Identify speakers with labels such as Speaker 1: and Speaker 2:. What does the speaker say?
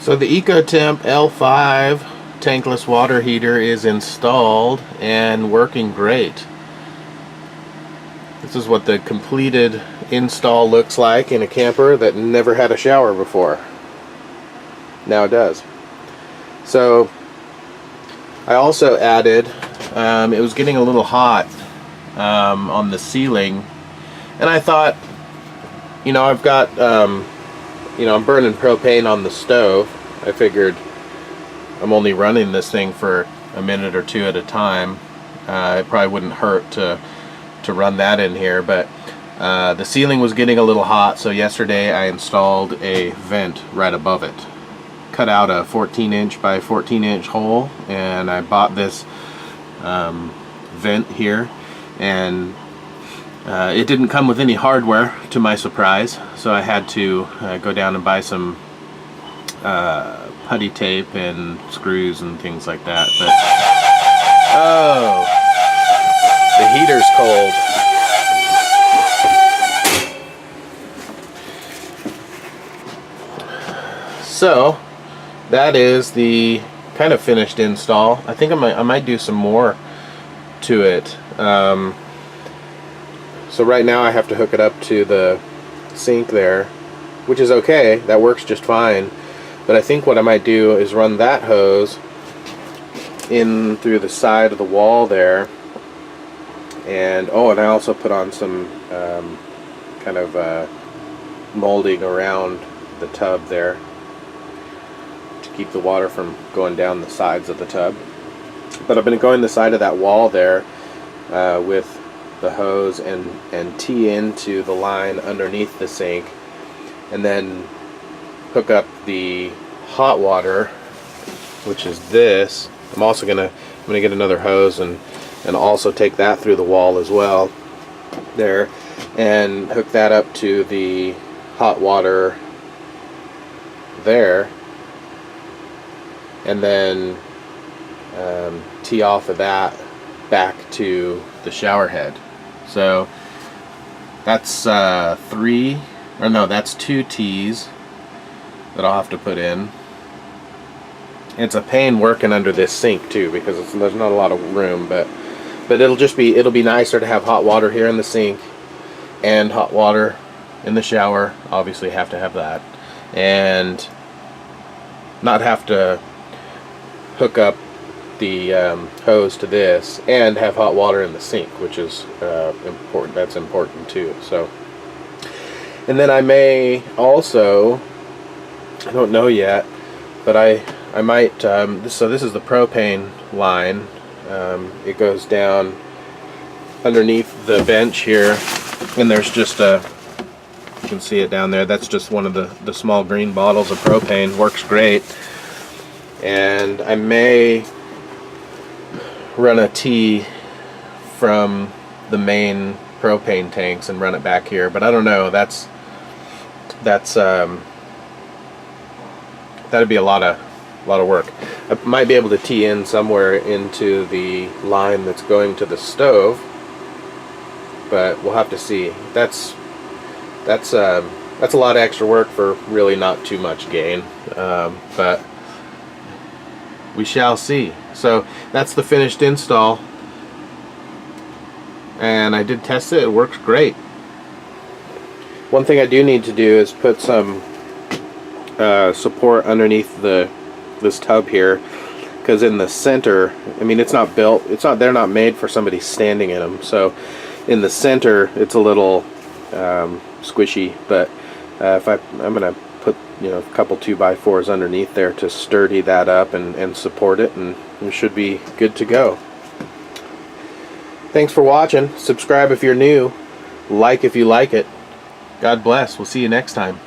Speaker 1: So the Eccotemp L5 tankless water heater is installed and working great. This is what the completed install looks like in a camper that never had a shower before. Now it does. So I also added, it was getting a little hot on the ceiling, and I thought, I've got I'm burning propane on the stove. I figured I'm only running this thing for a minute or two at a time. It probably wouldn't hurt to run that in here, but the ceiling was getting a little hot, so yesterday I installed a vent right above it. Cut out a 14-inch by 14-inch hole, and I bought this vent here, and it didn't come with any hardware, to my surprise, so I had to go down and buy some putty tape and screws and things like that. But oh, the heater's cold. So that is the kind of finished install. I think I might do some more to it. So right now I have to hook it up to the sink there, which is okay. That works just fine. But I think what I might do is run that hose in through the side of the wall there. And and I also put on some kind of molding around the tub there to keep the water from going down the sides of the tub. But I've been going the side of that wall there with the hose and tee into the line underneath the sink, and then hook up the hot water, which is this. I'm gonna get another hose and also take that through the wall as well there, and hook that up to the hot water there, and then tee off of that back to the shower head. So that's that's 2 tees that I'll have to put in. It's a pain working under this sink too, because there's not a lot of room, but it'll be nicer to have hot water here in the sink and hot water in the shower. Obviously have to have that, and not have to hook up the hose to this and have hot water in the sink, which is important. That's important too. So, and then I may also, I don't know yet, but I might, so this is the propane line. It goes down underneath the bench here, and there's just you can see it down there, that's just one of the small green bottles of propane. Works great. And I may run a tee from the main propane tanks and run it back here, but I don't know. That'd be a lot of work. I might be able to tee in somewhere into the line that's going to the stove, but we'll have to see. That's a lot of extra work for really not too much gain, but we shall see. So that's the finished install, and I did test it. It works great. One thing I do need to do is put some support underneath this tub here, because in the center, I mean, it's not built, they're not made for somebody standing in them, so in the center it's a little squishy, but I'm gonna put a couple 2x4s underneath there to sturdy that up and support it, and we should be good to go. Thanks for watching. Subscribe if you're new, like if you like it. God bless. We'll see you next time.